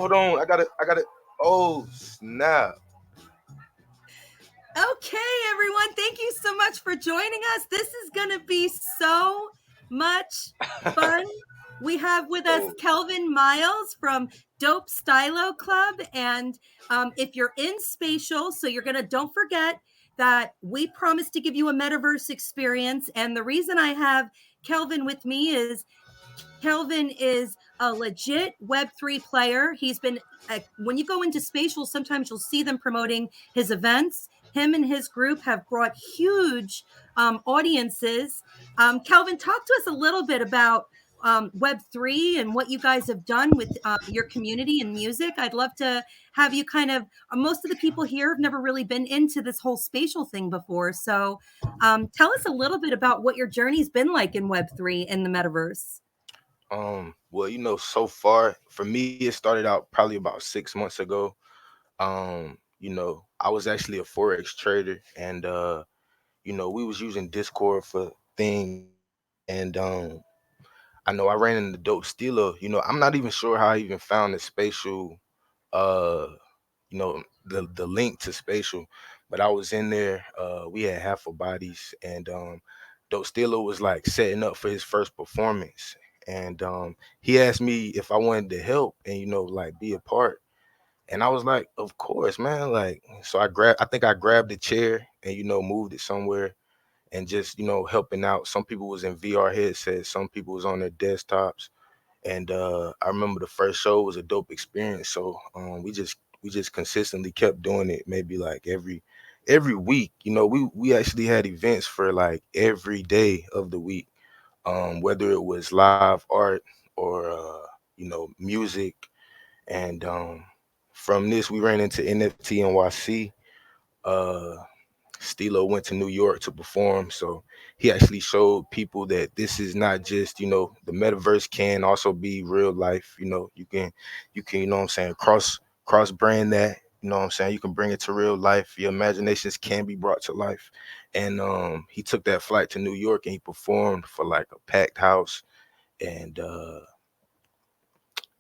hold on. I gotta. Oh snap! Okay, everyone, thank you so much for joining us. This is going to be so much fun. We have with us Oh, Kelvin Miles from Dope Stylo Club. And if you're in Spatial, so you're going to, don't forget that we promised to give you a metaverse experience. And the reason I have Kelvin with me is Kelvin is a legit Web3 player. He's been, when you go into Spatial, sometimes you'll see them promoting his events. Him and his group have brought huge audiences. Kelvin, talk to us a little bit about Web3 and what you guys have done with your community and music. I'd love to have you kind of, most of the people here have never really been into this whole spatial thing before. So tell us a little bit about what your journey's been like in Web3 in the metaverse. well, so far for me, it started out probably about 6 months ago. I was actually a forex trader, and we was using Discord for things, and I know I ran into Dope Steeler. I'm not even sure how I even found the spatial, uh, the link to spatial, but I was in there. We had half of bodies, and Dope Steeler was like setting up for his first performance, and he asked me if I wanted to help and like be a part. And I was like, of course, man. Like, so I think I grabbed the chair and moved it somewhere and just helping out. Some people was in VR headsets, some people was on their desktops, and I remember the first show was a dope experience. So we just consistently kept doing it, maybe like every week. We actually had events for like every day of the week, whether it was live art or music, and from this we ran into NFT NYC. Uh, Stilo went to New York to perform, so he actually showed people that this is not just the metaverse can also be real life. You can what I'm saying, cross brand that. What I'm saying, you can bring it to real life. Your imaginations can be brought to life, and he took that flight to New York and he performed for like a packed house, and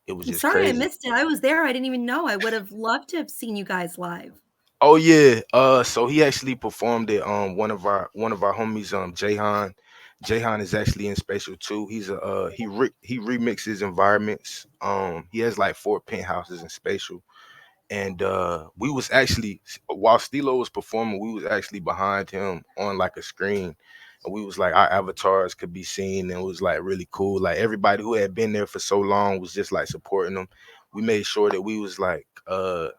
it was I'm just sorry I crazy. missed it. I was there. I didn't even know. I would have loved to have seen you guys live. Oh yeah. So he actually performed it. One of our homies, Jahan. Jahan is actually in Spatial too. He remixes environments. He has like four penthouses in Spatial, and we was actually, while Stilo was performing, we was actually behind him on like a screen, and we was like our avatars could be seen, and it was like really cool. Like everybody who had been there for so long was just like supporting him. We made sure that we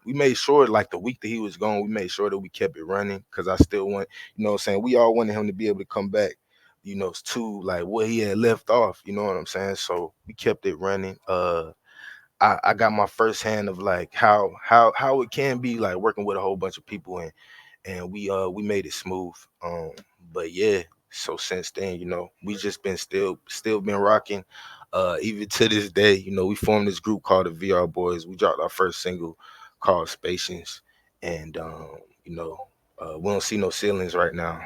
made sure like the week that he was gone, we made sure that we kept it running because I still want, what I'm saying, we all wanted him to be able to come back, to like what he had left off, you know what I'm saying? So we kept it running. I got my first hand of like how it can be like working with a whole bunch of people, and we made it smooth. But yeah, so since then, we just been still been rocking. Even to this day, we formed this group called the VR Boys. We dropped our first single called Spacians, and we don't see no ceilings right now.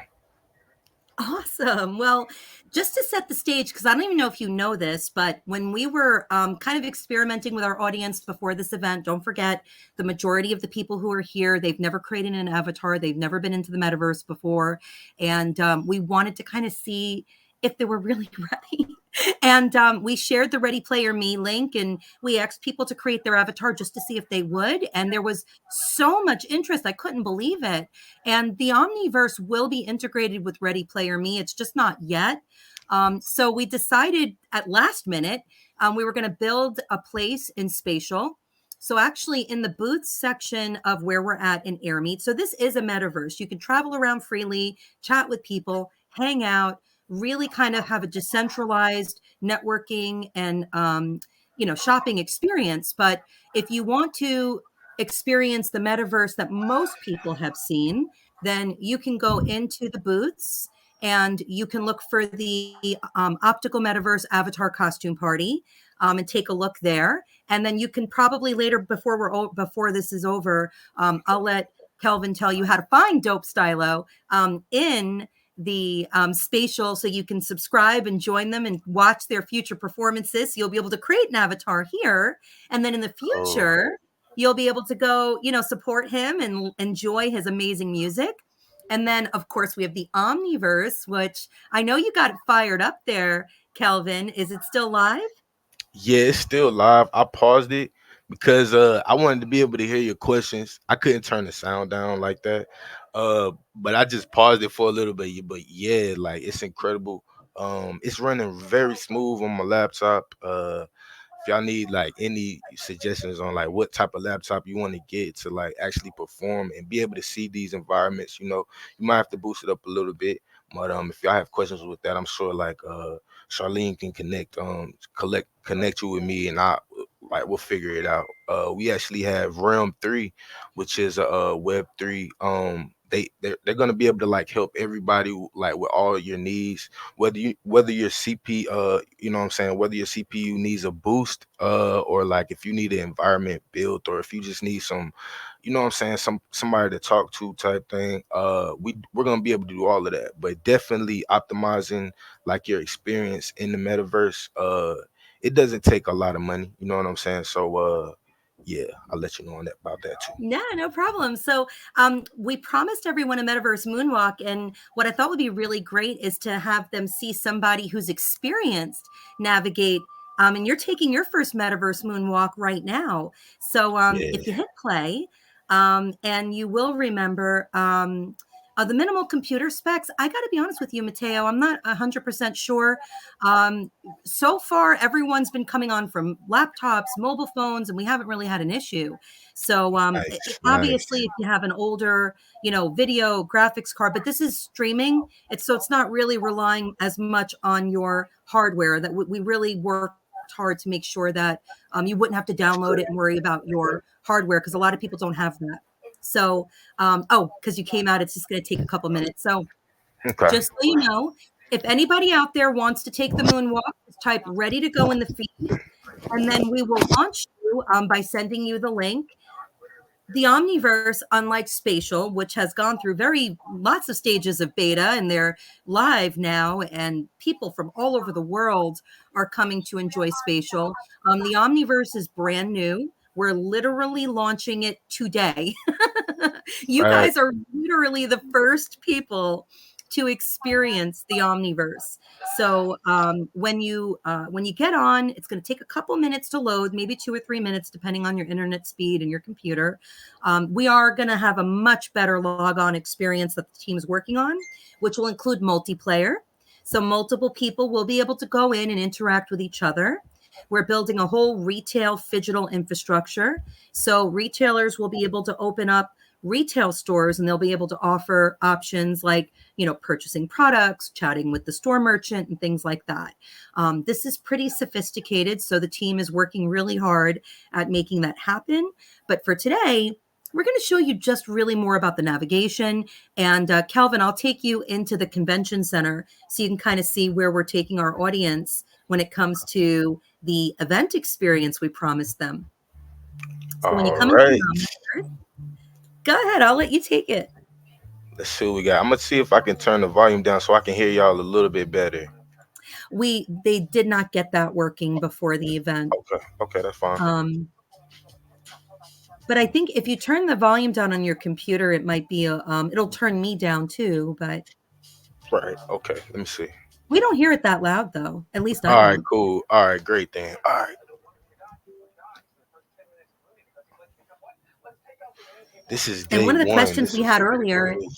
Awesome. Well, just to set the stage, because I don't even know if you know this, but when we were kind of experimenting with our audience before this event, don't forget the majority of the people who are here, they've never created an avatar, they've never been into the metaverse before. And we wanted to kind of see if they were really ready. And we shared the Ready Player Me link and we asked people to create their avatar just to see if they would. And there was so much interest. I couldn't believe it. And the Omniverse will be integrated with Ready Player Me. It's just not yet. So we decided at last minute we were going to build a place in Spatial. So actually in the booths section of where we're at in Airmeet, so this is a metaverse. You can travel around freely, chat with people, hang out, really kind of have a decentralized networking and shopping experience. But if you want to experience the metaverse that most people have seen, then you can go into the booths and you can look for the Optical Metaverse Avatar Costume Party and take a look there. And then you can probably later, before this is over, I'll let Kelvin tell you how to find Dope Stylo in the spatial, so you can subscribe and join them and watch their future performances. You'll be able to create an avatar here, and then in the Oh, future, you'll be able to go, support him and enjoy his amazing music. And then, of course, we have the Omniverse, which I know you got fired up there, Kelvin. Is it still live? yeah, it's still live. I paused it because I wanted to be able to hear your questions. I couldn't turn the sound down like that. But I just paused it for a little bit. But yeah, like it's incredible. It's running very smooth on my laptop. If y'all need like any suggestions on like what type of laptop you want to get to like actually perform and be able to see these environments, you might have to boost it up a little bit. But if y'all have questions with that, I'm sure like Charlene can connect you with me, and I like we'll figure it out. We actually have Realm 3, which is a Web 3. They're gonna be able to like help everybody like with all your needs, whether your CP what I'm saying, whether your CPU needs a boost, or like if you need an environment built, or if you just need some, what I'm saying, somebody to talk to type thing. We're gonna be able to do all of that, but definitely optimizing like your experience in the metaverse. It doesn't take a lot of money, you know what I'm saying? So yeah, I'll let you know on that about that too. Yeah, no problem. So, we promised everyone a metaverse moonwalk, and what I thought would be really great is to have them see somebody who's experienced navigate. And you're taking your first metaverse moonwalk right now. So, if you Yeah, hit play, and you will remember the minimal computer specs. I got to be honest with you, Mateo. I'm not 100% sure. Um, so far, everyone's been coming on from laptops, mobile phones, and we haven't really had an issue. So nice, obviously, nice. if you have an older, video graphics card, but this is streaming, it's not really relying as much on your hardware. That we really worked hard to make sure that you wouldn't have to That's download it and great. worry about your hardware because a lot of people don't have that. So, oh, because you came out, it's just going to take a couple minutes. So Okay. just so you know, if anybody out there wants to take the moonwalk, just type ready to go in the feed, and then we will launch you by sending you the link. The Omniverse, unlike Spatial, which has gone through very lots of stages of beta and they're live now, and people from all over the world are coming to enjoy Spatial. The Omniverse is brand new. We're literally launching it today. You Right. guys are literally the first people to experience the Omniverse. So when you get on, it's going to take a couple minutes to load, maybe 2 or 3 minutes, depending on your internet speed and your computer. We are going to have a much better logon experience that the team is working on, which will include multiplayer. So multiple people will be able to go in and interact with each other. We're building a whole retail phygital infrastructure. So retailers will be able to open up retail stores and they'll be able to offer options like, purchasing products, chatting with the store merchant, and things like that. This is pretty sophisticated. So the team is working really hard at making that happen. But for today, we're going to show you just really more about the navigation. And Calvin, I'll take you into the convention center so you can kind of see where we're taking our audience when it comes to the event experience we promised them. So when you All come into the right. Omniverse, go ahead, I'll let you take it. Let's see what we got. I'm gonna see if I can turn the volume down so I can hear y'all a little bit better. They did not get that working before the event. Okay. Okay, that's fine. Um, but I think if you turn the volume down on your computer, it might be it'll turn me down too, but Right. Okay. Let me see. we don't hear it that loud though. At least I All right. don't. Cool. All right. Great then. All right. This is And day one of the one. questions This we is had super earlier, crazy.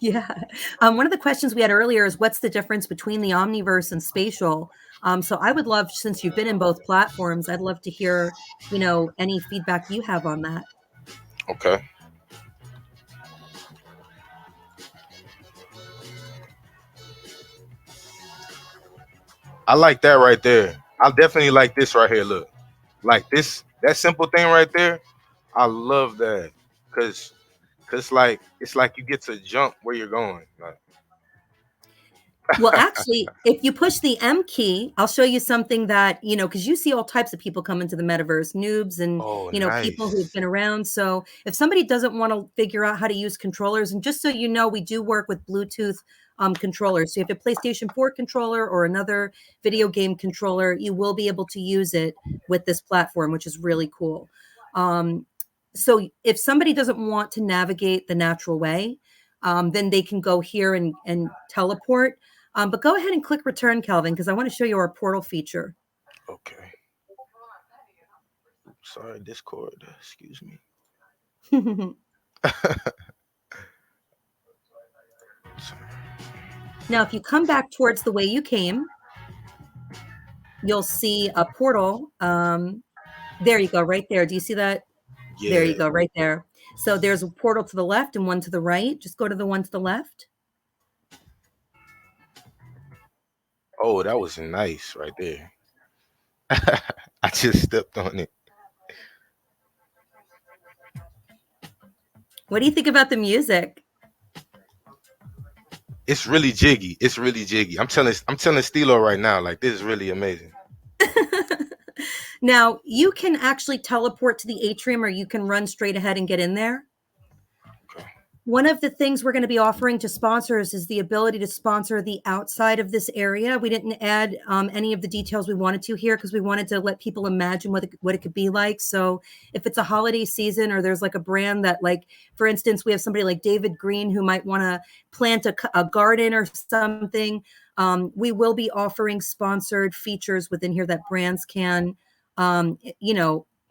yeah, one of the questions we had earlier is what's the difference between the Omniverse and Spatial? So I would love, since you've been in both platforms, I'd love to hear, any feedback you have on that. Okay. I like that right there. I definitely like this right here. Look, like this, that simple thing right there. I love that because like it's like you get to jump where you're going. Like, Well, actually, if you push the M key, I'll show you something that, because you see all types of people come into the metaverse, noobs and, oh, people who have nice. been around. So if somebody doesn't want to figure out how to use controllers, and just so you know, we do work with Bluetooth controllers. So if you have a PlayStation 4 controller or another video game controller, you will be able to use it with this platform, which is really cool. So if somebody doesn't want to navigate the natural way, then they can go here and teleport. But go ahead and click return, Calvin, because I want to show you our portal feature. Okay. Sorry, Discord. Excuse me. Now, if you come back towards the way you came, you'll see a portal. There you go, right there. Do you see that? There Yeah. you go, right there. So there's a portal to the left and one to the right. Just go to the one to the left. Oh, that was nice right there. I just stepped on it. What do you think about the music? It's really jiggy. It's really jiggy. I'm telling Stilo right now, like this is really amazing. Now, you can actually teleport to the atrium or you can run straight ahead and get in there. Okay. One of the things we're going to be offering to sponsors is the ability to sponsor the outside of this area. We didn't add any of the details we wanted to here because we wanted to let people imagine what it could be like. So if it's a holiday season or there's like a brand that, like, for instance, we have somebody like David Green who might want to plant a garden or something. We will be offering sponsored features within here that brands can,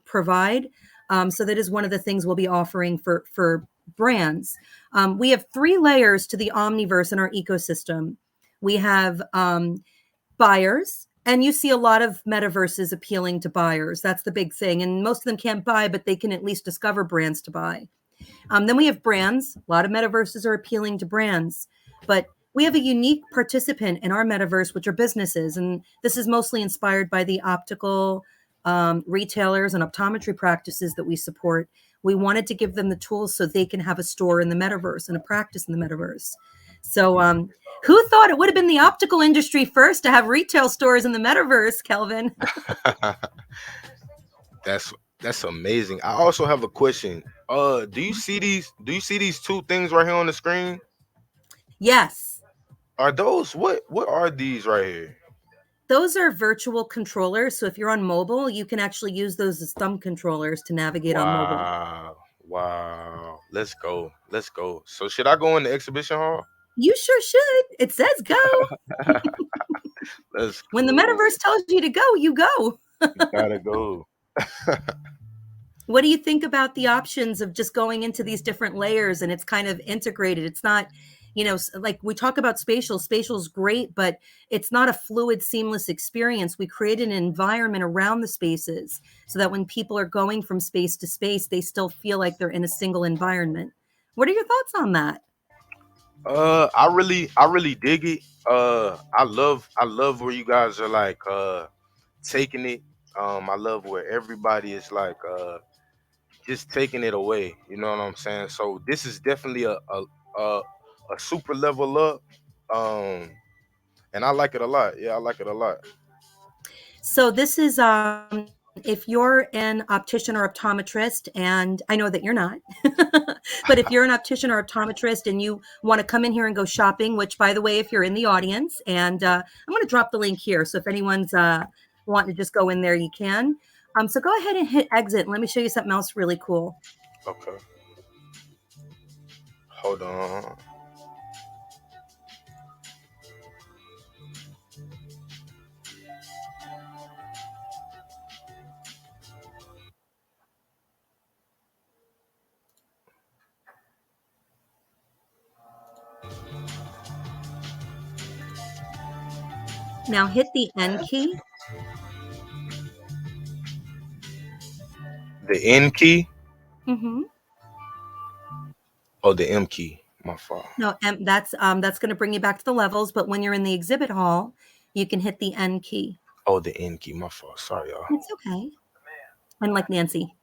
provide. So that is one of the things we'll be offering for brands. We have 3 layers to the Omniverse in our ecosystem. We have buyers, and you see a lot of metaverses appealing to buyers. That's the big thing. And most of them can't buy, but they can at least discover brands to buy. Then we have brands. A lot of metaverses are appealing to brands, but we have a unique participant in our metaverse, which are businesses. And this is mostly inspired by the optical retailers and optometry practices that we support. We wanted to give them the tools so they can have a store in the metaverse and a practice in the metaverse. So, who thought it would have been the optical industry first to have retail stores in the metaverse, Kelvin? That's amazing. I also have a question. Do you see these two things right here on the screen? Yes. Are those what are these right here? Those are virtual controllers. So if you're on mobile, you can actually use those as thumb controllers to navigate on mobile. Wow. Wow. Let's go. Let's go. So should I go in the exhibition hall? You sure should. It says go. Let's When the go. metaverse tells you to go, you go. Gotta go. What do you think about the options of just going into these different layers and it's kind of integrated? It's not, like we talk about spatial is great, but it's not a fluid, seamless experience. We create an environment around the spaces so that when people are going from space to space, they still feel like they're in a single environment. What are your thoughts on that? I really dig it. I love where you guys are like taking it. I love where everybody is like just taking it away. You know what I'm saying? So this is definitely a, a super level up. Um, and I like it a lot. Yeah, I like it a lot. So this is if you're an optician or optometrist, and I know that you're not, but if you're an optician or optometrist and you want to come in here and go shopping, which by the way, if you're in the audience, and I'm going to drop the link here, so if anyone's wanting to just go in there, you can. So go ahead and hit exit, and let me show you something else really cool. Okay, hold on. Now hit the N key. The N key Mm-hmm. or the M key? My fault. No, that's going to bring you back to the levels, but when you're in the exhibit hall, you can hit the N key. Oh, the N key. My fault. Sorry, y'all. It's okay. I'm like Nancy.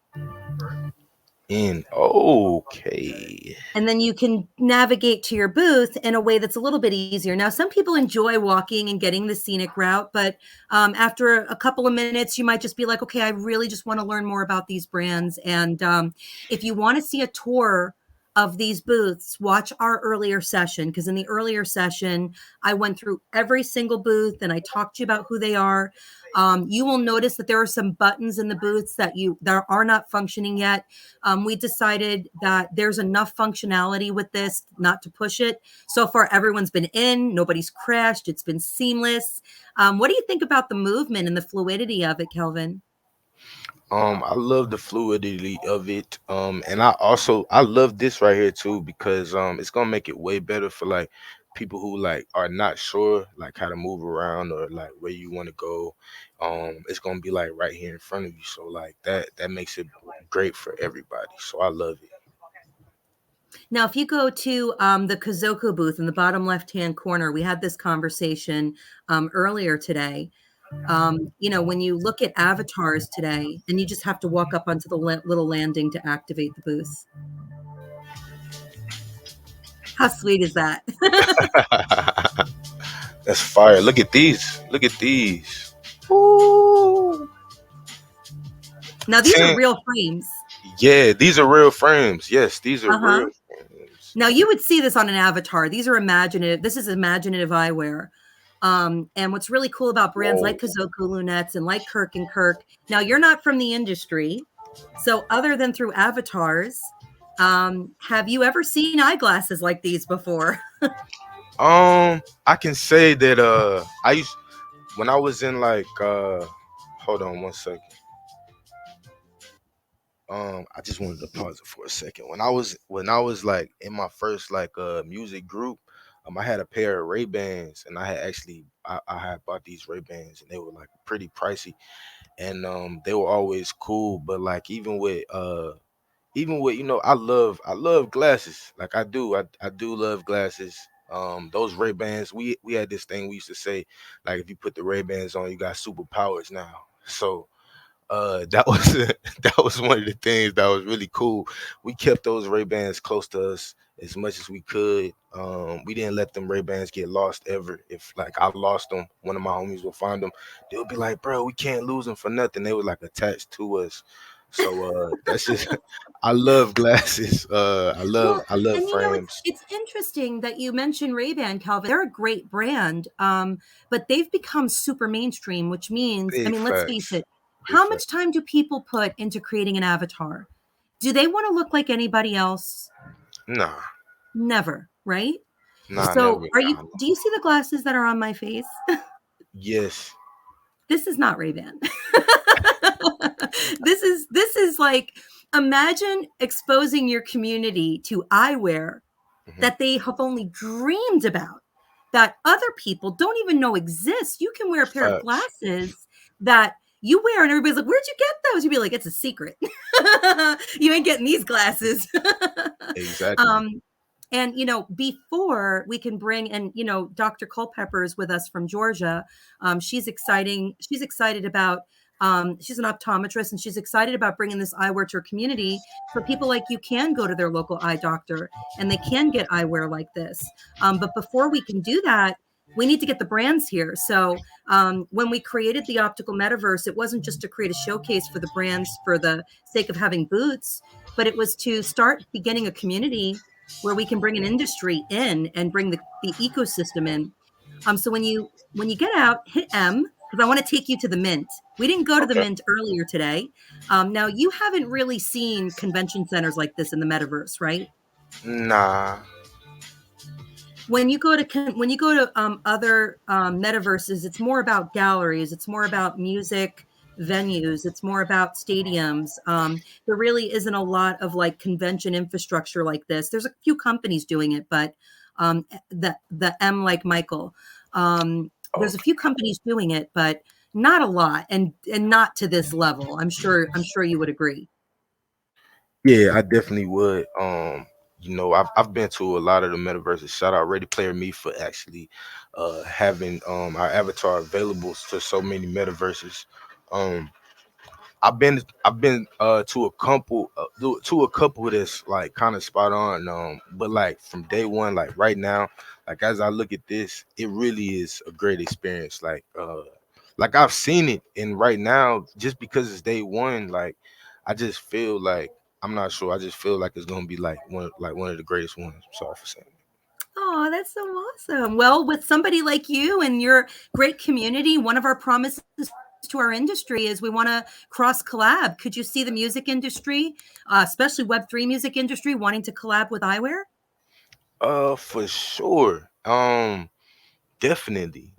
N. Okay. And then you can navigate to your booth in a way that's a little bit easier. Now, some people enjoy walking and getting the scenic route, but after a couple of minutes, you might just be like, okay, I really just want to learn more about these brands. And if you want to see a tour of these booths, watch our earlier session, because in the earlier session, I went through every single booth and I talked to you about who they are. You will notice that there are some buttons in the booths that are not functioning yet. We decided that there's enough functionality with this not to push it. So far, everyone's been in, nobody's crashed, it's been seamless. What do you think about the movement and the fluidity of it, Kelvin? I love the fluidity of it. And I love this right here too because it's gonna make it way better for like people who like are not sure like how to move around or like where you want to go. It's gonna be like right here in front of you. So like that makes it great for everybody. So I love it. Now, if you go to the Kazoku booth in the bottom left-hand corner, we had this conversation earlier today. When you look at avatars today, and you just have to walk up onto the little landing to activate the booth. How sweet is that? That's fire. Look at these. Look at these. Ooh. Now, these are 10. real frames. Yeah, these are real frames. Yes, these are Uh huh. real frames. Now you would see this on an avatar. These are imaginative. This is imaginative eyewear. And what's really cool about brands Whoa. like Kazoku Lunettes and like Kirk and Kirk. Now you're not from the industry, so other than through avatars, have you ever seen eyeglasses like these before? I can say that I used when I was in like hold on one second. I just wanted to pause it for a second. When I was like in my first like music group, I had a pair of Ray-Bans and I had bought these Ray-Bans and they were like pretty pricey and they were always cool, but like even with I love glasses. Like I do love glasses. Those Ray-Bans, we had this thing we used to say like if you put the Ray-Bans on, you got superpowers now. So that was that was one of the things that was really cool. We kept those Ray Bans close to us as much as we could. We didn't let them Ray Bans get lost ever. If like I lost them, one of my homies will find them. They'll be like, "Bro, we can't lose them for nothing." They were like attached to us. So that's just I love glasses. I love Well, I love and frames. it's interesting that you mentioned Ray-Ban, Calvin. They're a great brand, but they've become super mainstream, which means, I Big mean, let's face facts. it, Big how facts. much time do people put into creating an avatar? Do they want to look like anybody else? Nah, Never, right? nah, So, never. Nah, do you see the glasses that are on my face? yes. This is not Ray-Ban. This is like, imagine exposing your community to eyewear Hmm. that they have only dreamed about, that other people don't even know exist. You can wear a pair of Facts. glasses that you wear, and everybody's like, "Where'd you get those?" You'd be like, "It's a secret. You ain't getting these glasses." Exactly. um, and before we can bring, and Dr. Culpepper is with us from Georgia. She's exciting. She's excited about. She's an optometrist, and she's excited about bringing this eyewear to her community for people like you can go to their local eye doctor and they can get eyewear like this. But before we can do that, we need to get the brands here. So when we created the Optical Metaverse, it wasn't just to create a showcase for the brands for the sake of having booths, but it was to start beginning a community where we can bring an industry in and bring the ecosystem in. So when you get out, hit M because I want to take you to the Mint. We didn't go to the Okay. Mint earlier today. Now you haven't really seen convention centers like this in the metaverse, right? Nah. When you go to other metaverses, it's more about galleries, it's more about music venues, it's more about stadiums. There really isn't a lot of like convention infrastructure like this. There's a few companies doing it, but the M like Michael, there's a Okay. few companies doing it, but not a lot, and not to this level. I'm sure you would agree. Yeah, I definitely would. I've been to a lot of the metaverses. Shout out Ready Player Me for actually having our avatar available to so many metaverses. Um I've been to a couple that's like kind of spot on. But like from day one, like right now, like as I look at this, it really is a great experience. Like I've seen it, and right now, just because it's day one, like I just feel like I'm not sure. I just feel like it's gonna be like one of the greatest ones. I'm sorry for saying Oh, that's so awesome. Well, with somebody like you and your great community, one of our promises to our industry is we want to cross collab. Could you see the music industry, especially Web3 music industry, wanting to collab with eyewear? For sure. Definitely,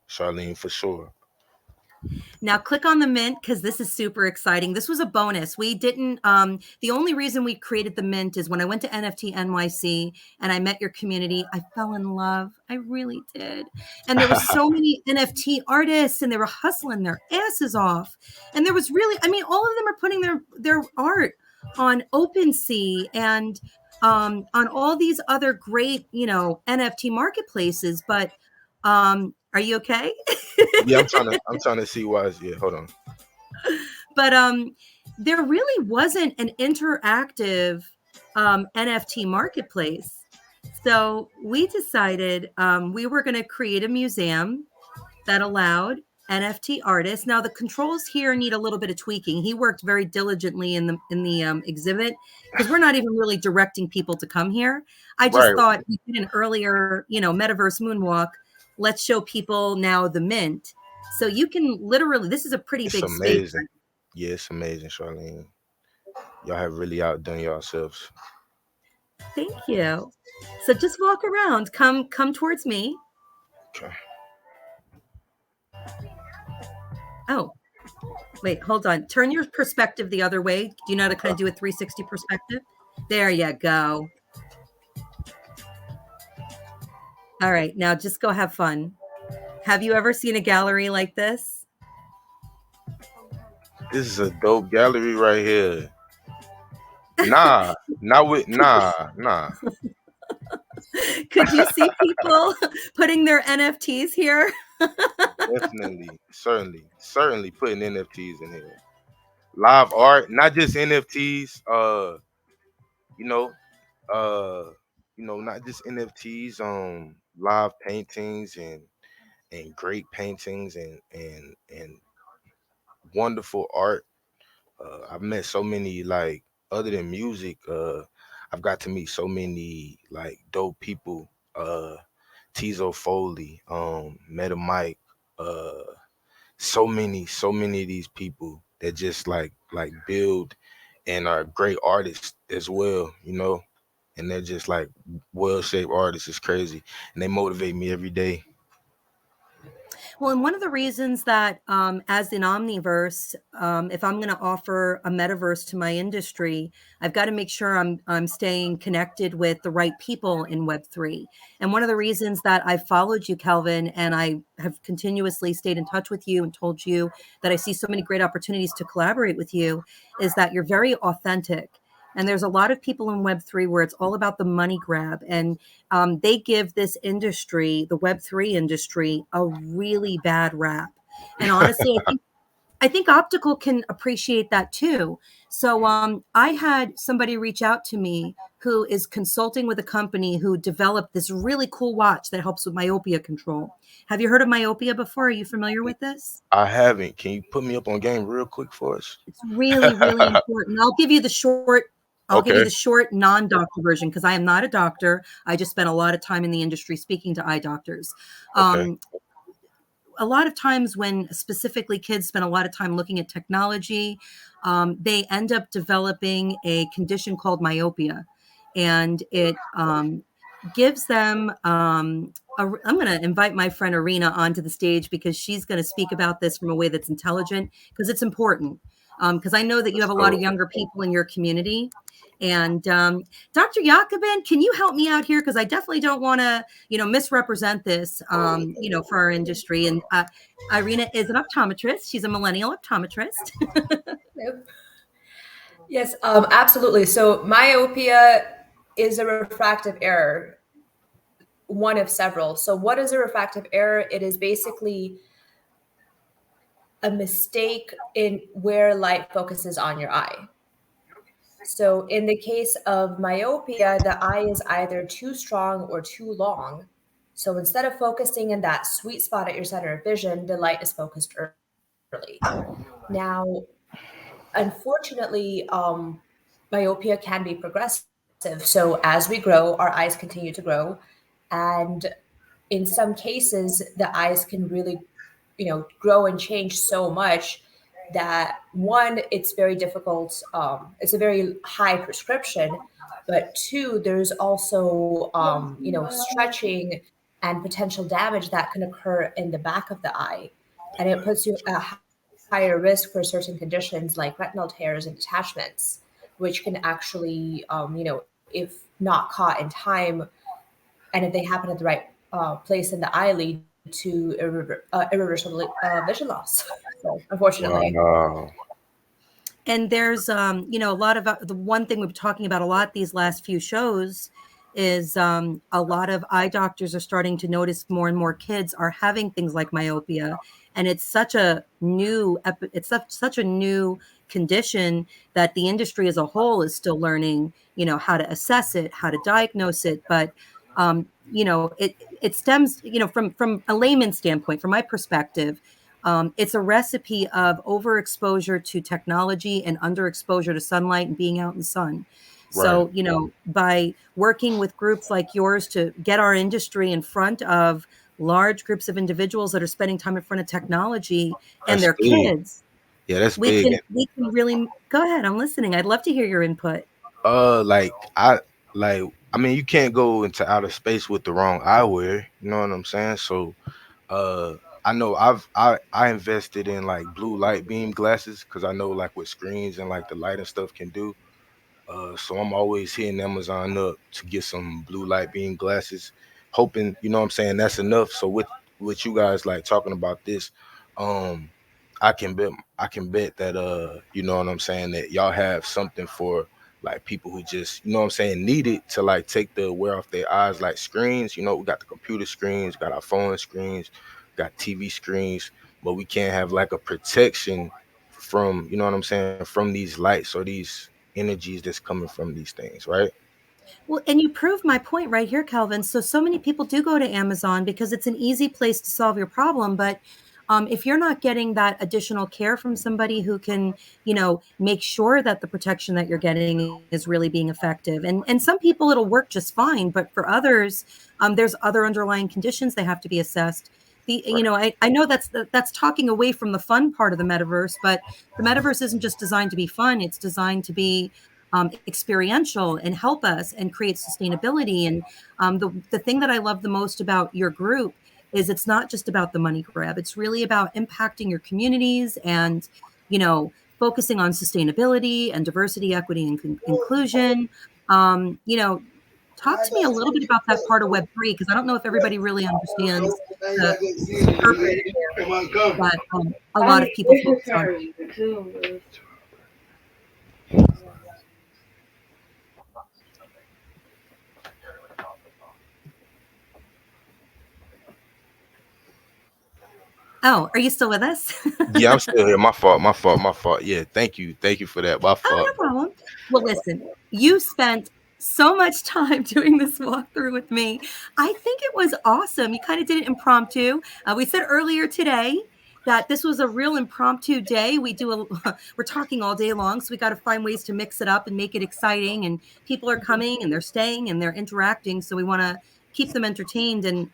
Charlene, for sure. Now click on the mint because this is super exciting. This was a bonus. We didn't the only reason we created the mint is when I went to NFT NYC and I met your community, I fell in love. I really did. And there were so many NFT artists and they were hustling their asses off. And there was really, I mean, all of them are putting their art on OpenSea and on all these other great, NFT marketplaces. But are you okay? Yeah, I'm trying to see why. Yeah, hold on. But there really wasn't an interactive NFT marketplace. So we decided we were going to create a museum that allowed NFT artists. Now the controls here need a little bit of tweaking. He worked very diligently in the exhibit because we're not even really directing people to come here. I just Right. thought we did an earlier, metaverse moonwalk. Let's show people now the mint. So you can literally. This is a pretty It's big space. amazing. Yeah, it's amazing, Charlene. Y'all have really outdone yourselves. Thank you. So just walk around. Come towards me. Okay. Oh, wait, hold on. Turn your perspective the other way. Do you know how to kind of do a 360 perspective? There you go. All right, now just go have fun. Have you ever seen a gallery like this? This is a dope gallery right here. Nah, not with nah. Could you see people putting their NFTs here? Definitely, certainly putting NFTs in here. Live art, not just NFTs. You know, uh, not just NFTs. Live paintings and great paintings and wonderful art. I've met so many like other than music. I've got to meet so many like dope people. Tizo Foley, Meta Mike, uh, so many of these people that just like build and are great artists as well. And they're just like well shaped artists. It's crazy, and they motivate me every day. Well, and one of the reasons that, as an Omniverse, if I'm going to offer a metaverse to my industry, I've got to make sure I'm staying connected with the right people in Web3. And one of the reasons that I followed you, Kelvin, and I have continuously stayed in touch with you and told you that I see so many great opportunities to collaborate with you, is that you're very authentic. And there's a lot of people in Web3 where it's all about the money grab. And they give this industry, the Web3 industry, a really bad rap. And honestly, I think optical can appreciate that too. So I had somebody reach out to me who is consulting with a company who developed this really cool watch that helps with myopia control. Have you heard of myopia before? Are you familiar with this? I haven't. Can you put me up on game real quick for us? It's really, really important. I'll give you the Okay. short non-doctor version because I am not a doctor. I just spent a lot of time in the industry speaking to eye doctors. Okay. Um, a lot of times when specifically kids spend a lot of time looking at technology, they end up developing a condition called myopia. And it gives them, I'm going to invite my friend Arena onto the stage because she's going to speak about this from a way that's intelligent because it's important. Because I know that you Let's have a lot go. of younger people in your community. And Dr. Jacobin, can you help me out here? Because I definitely don't want to, misrepresent this, for our industry. And Irina is an optometrist. She's a millennial optometrist. Yep. Yes, absolutely. So myopia is a refractive error, one of several. So what is a refractive error? It is basically a mistake in where light focuses on your eye. So in the case of myopia, the eye is either too strong or too long. So instead of focusing in that sweet spot at your center of vision, the light is focused early. Now, unfortunately, myopia can be progressive. So as we grow, our eyes continue to grow, and in some cases, the eyes can really, grow and change so much that one, it's very difficult. It's a very high prescription, but two, there's also, stretching and potential damage that can occur in the back of the eye, and it puts you at higher risk for certain conditions like retinal tears and detachments, which can actually, if not caught in time, and if they happen at the right place in the eye, lead to irreversible vision loss. So, unfortunately. Wow. And there's a lot of the one thing we've been talking about a lot these last few shows is a lot of eye doctors are starting to notice more and more kids are having things like myopia, and it's such a it's such a new condition that the industry as a whole is still learning, how to assess it, how to diagnose it. But it stems, from a layman's standpoint, from my perspective, it's a recipe of overexposure to technology and underexposure to sunlight and being out in the sun. Right. So, by working with groups like yours to get our industry in front of large groups of individuals that are spending time in front of technology and That's their big. kids, Yeah, that's we big. can we can really go ahead. I'm listening. I'd love to hear your input. Like I mean, you can't go into outer space with the wrong eyewear. You know what I'm saying? So, uh, I know I invested in like blue light beam glasses because I know like what screens and like the light and stuff can do. So I'm always hitting Amazon up to get some blue light beam glasses, hoping, you know what I'm saying, that's enough. So with you guys like talking about this, um, I can bet I can bet that you know what I'm saying, that y'all have something for like people who just, you know what I'm saying, need it to like take the wear off their eyes, like screens. You know, we got the computer screens, got our phone screens, got TV screens, but we can't have like a protection from, you know what I'm saying, from these lights or these energies that's coming from these things, right? Well, and you prove my point right here, Calvin. So many people do go to Amazon because it's an easy place to solve your problem. But if you're not getting that additional care from somebody who can, make sure that the protection that you're getting is really being effective, and some people it'll work just fine, but for others, there's other underlying conditions they have to be assessed. I know that's talking away from the fun part of the metaverse, but the metaverse isn't just designed to be fun; it's designed to be experiential and help us and create sustainability. And the thing that I love the most about your group is it's not just about the money grab. It's really about impacting your communities and, focusing on sustainability and diversity, equity, and inclusion. Um, you know, Talk to me a little bit about that part of Web3, because I don't know if everybody really understands the purpose that a lot of people focus on. Oh, are you still with us? Yeah, I'm still here. My fault, my fault, my fault. Yeah, thank you for that. My Oh, fault. no problem. Well, listen, you spent so much time doing this walkthrough with me. I think it was awesome. You kind of did it impromptu. We said earlier today that this was a real impromptu day. We're talking all day long, so we got to find ways to mix it up and make it exciting. And people are coming and they're staying and they're interacting, so we want to keep them entertained. And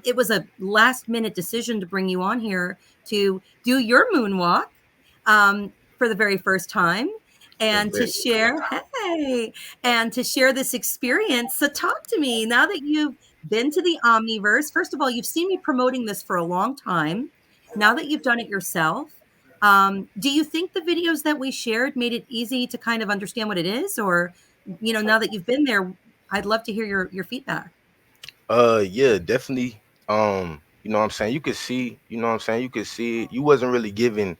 it was a last minute decision to bring you on here to do your moonwalk for the very first time and to Correct. share, hey, and to share this experience. So talk to me now that you've been to the Omniverse. First of all, you've seen me promoting this for a long time. Now that you've done it yourself, do you think the videos that we shared made it easy to kind of understand what it is? Or, now that you've been there, I'd love to hear your feedback. Yeah, definitely. You know what I'm saying? You could see, you know what I'm saying? You could see it. You wasn't really giving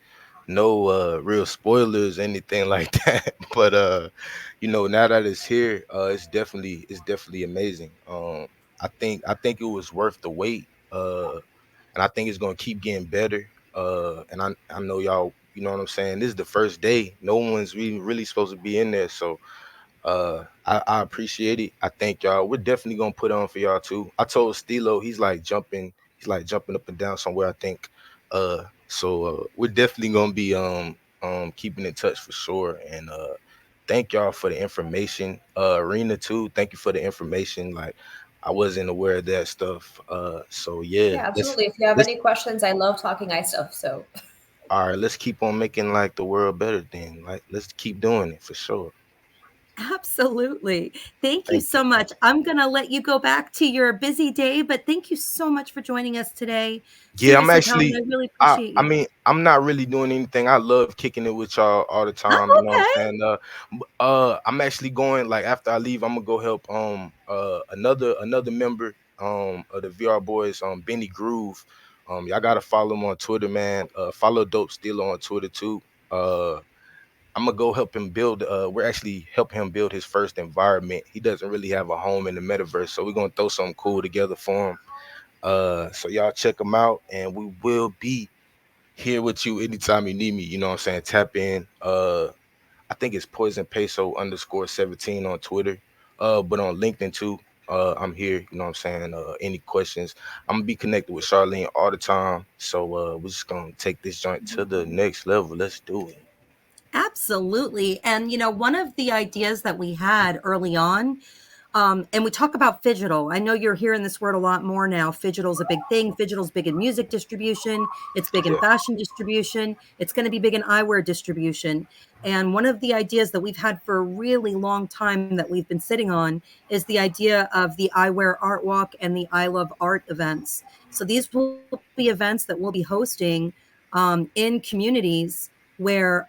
no real spoilers, anything like that. But you know, now that it's here, it's definitely amazing. I think it was worth the wait. And I think it's gonna keep getting better. And I know y'all, you know what I'm saying? This is the first day. No one's really supposed to be in there. So I appreciate it. I thank y'all. We're definitely gonna put on for y'all too. I told Stilo he's like jumping up and down somewhere, I think. So we're definitely gonna be keeping in touch for sure. And thank y'all for the information. Arena too, thank you for the information. Like I wasn't aware of that stuff. So yeah, Yeah, let's absolutely. If you have let's any questions, I love talking eye stuff. So all right, let's keep on making like the world better then. Like let's keep doing it for sure. Absolutely. Thank you Thank you. so much. I'm going to let you go back to your busy day, but thank you so much for joining us today. Yeah, I'm Seriously, Calvin, actually I really I appreciate I you. mean, I'm not really doing anything. I love kicking it with y'all all the time, you know what I'm Oh, saying? I'm actually going like after I leave, I'm gonna go help another member of the VR Boys, Benny Groove. Y'all gotta follow him on Twitter, man. Follow Dope Stealer on Twitter too. I'm gonna go help him build. We're actually helping him build his first environment. He doesn't really have a home in the metaverse, so we're gonna throw something cool together for him. So y'all check him out, and we will be here with you anytime you need me. You know what I'm saying? Tap in. I think it's Poison Peso _17 on Twitter. But on LinkedIn too. I'm here. You know what I'm saying? Any questions? I'm gonna be connected with Charlene all the time. So we're just gonna take this joint to the next level. Let's do it. absolutely. And, one of the ideas that we had early on, and we talk about phygital. I know you're hearing this word a lot more now. Phygital is a big thing. Phygital's big in music distribution. It's big in Yeah. fashion distribution. It's going to be big in eyewear distribution. And one of the ideas that we've had for a really long time that we've been sitting on is the idea of the eyewear art walk and the I Love Art events. So these will be events that we'll be hosting in communities where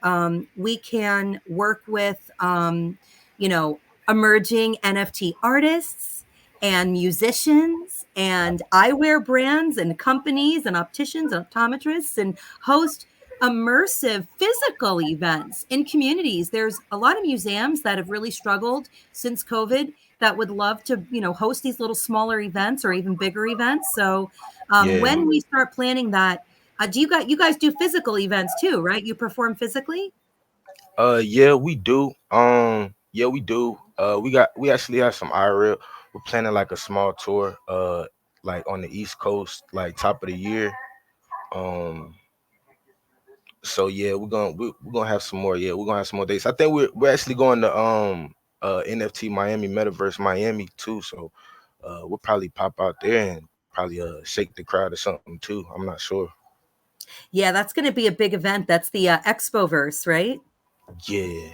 we can work with, you know, emerging NFT artists and musicians and eyewear brands and companies and opticians and optometrists and host immersive physical events in communities. There's a lot of museums that have really struggled since COVID that would love to, host these little smaller events or even bigger events. So Yeah. when we start planning that, do you guys do physical events too, right? You perform physically? Yeah, we do. Yeah, we do. We actually have some IRL. We're planning like a small tour, like on the East Coast, like top of the year. Um, so yeah, we're gonna have some more. Yeah, we're gonna have some more dates. I think we're actually going to NFT Miami Metaverse Miami too. So we'll probably pop out there and probably shake the crowd or something too. I'm not sure. Yeah, that's going to be a big event. That's the Expoverse, right? Yeah.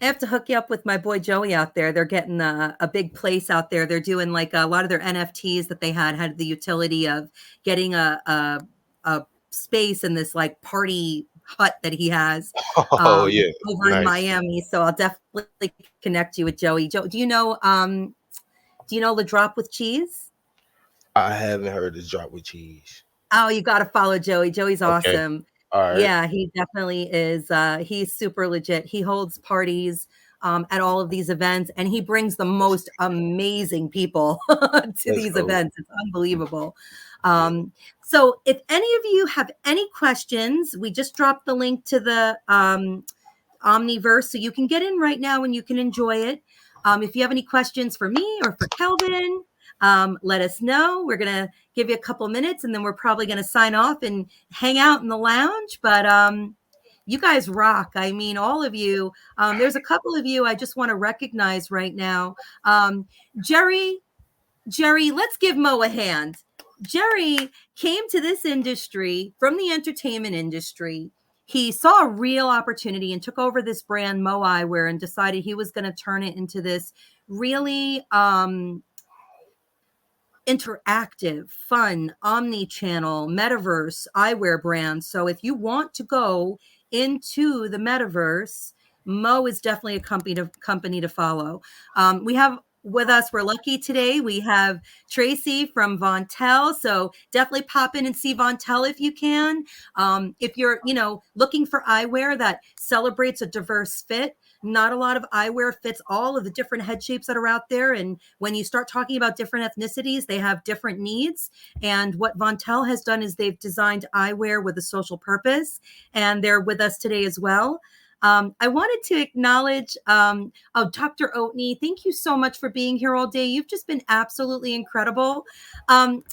I have to hook you up with my boy Joey out there. They're getting a big place out there. They're doing like a lot of their NFTs that they had the utility of getting a space in this like party hut that he has Oh yeah, over in nice. Miami. So I'll definitely connect you with Joey. Joe, do you know the drop with cheese? I haven't heard this drop with cheese. Oh, you gotta follow Joey. Joey's Okay. awesome. All right. Yeah, he definitely is, he's super legit. He holds parties, at all of these events, and he brings the most amazing people to Let's these go. events. It's unbelievable. Yeah. Um, so if any of you have any questions, we just dropped the link to the, Omniverse. So you can get in right now and you can enjoy it. If you have any questions for me or for Kelvin, let us know. We're going to give you a couple minutes and then we're probably going to sign off and hang out in the lounge. But you guys rock. I mean, all of you. There's a couple of you I just want to recognize right now. Jerry, let's give Mo a hand. Jerry came to this industry from the entertainment industry. He saw a real opportunity and took over this brand, Mo Eyewear, and decided he was going to turn it into this really interactive, fun, omni-channel, metaverse eyewear brand. So if you want to go into the metaverse, Mo is definitely a company to follow. We have with us, we're lucky today. We have Tracy from Vontel. So definitely pop in and see Vontel if you can. If you're, looking for eyewear that celebrates a diverse fit, not a lot of eyewear fits all of the different head shapes that are out there. And when you start talking about different ethnicities, they have different needs. And what Vontel has done is they've designed eyewear with a social purpose, and they're with us today as well. I wanted to acknowledge, Dr. Oatney. Thank you so much for being here all day. You've just been absolutely incredible. Um,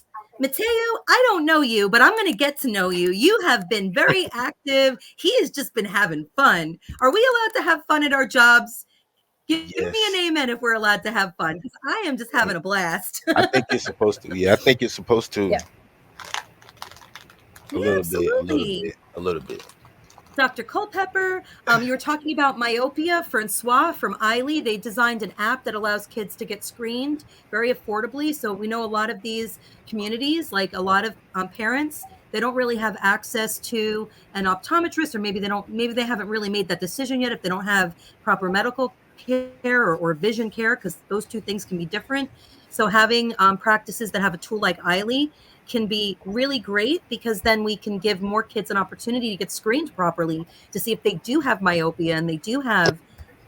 Mateo, I don't know you, but I'm going to get to know you. You have been very active. He has just been having fun. Are we allowed to have fun at our jobs? Give me an Yes. amen if we're allowed to have fun, because I am just having a Yeah. blast. I think it's supposed to. Yeah, I think it's supposed to. Yeah. A Yeah, little bit. A little absolutely. bit. A little bit. Dr. Culpepper, you were talking about myopia. Francois from Eiley, they designed an app that allows kids to get screened very affordably. So we know a lot of these communities, like a lot of parents, they don't really have access to an optometrist, or maybe they haven't really made that decision yet if they don't have proper medical care or vision care, because those two things can be different. So having practices that have a tool like Eiley can be really great, because then we can give more kids an opportunity to get screened properly to see if they do have myopia and they do have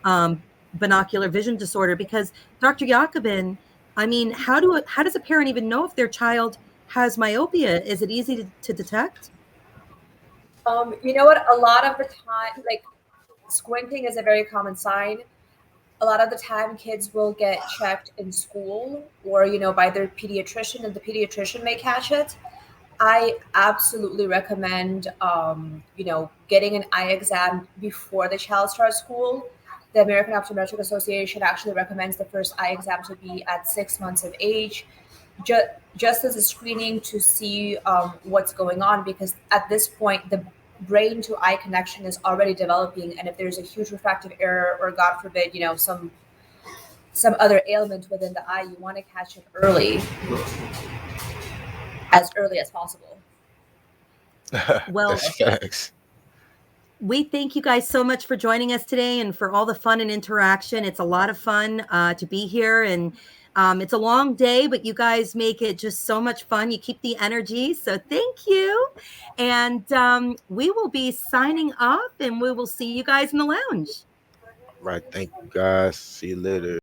um, binocular vision disorder. Because Dr. Jacobin, I mean, how does a parent even know if their child has myopia? Is it easy to detect? You know what? A lot of the time, like squinting is a very common sign. A lot of the time, kids will get checked in school or, by their pediatrician, and the pediatrician may catch it. I absolutely recommend, getting an eye exam before the child starts school. The American Optometric Association actually recommends the first eye exam to be at 6 months of age, ju- just as a screening to see what's going on, because at this point, the brain to eye connection is already developing. And if there's a huge refractive error, or God forbid, some other ailment within the eye, you want to catch it as early as possible. Well, That's facts. we thank you guys so much for joining us today and for all the fun and interaction. It's a lot of fun to be here, and it's a long day, but you guys make it just so much fun. You keep the energy, so thank you. And we will be signing off, and we will see you guys in the lounge. Right. Thank you guys. See you later.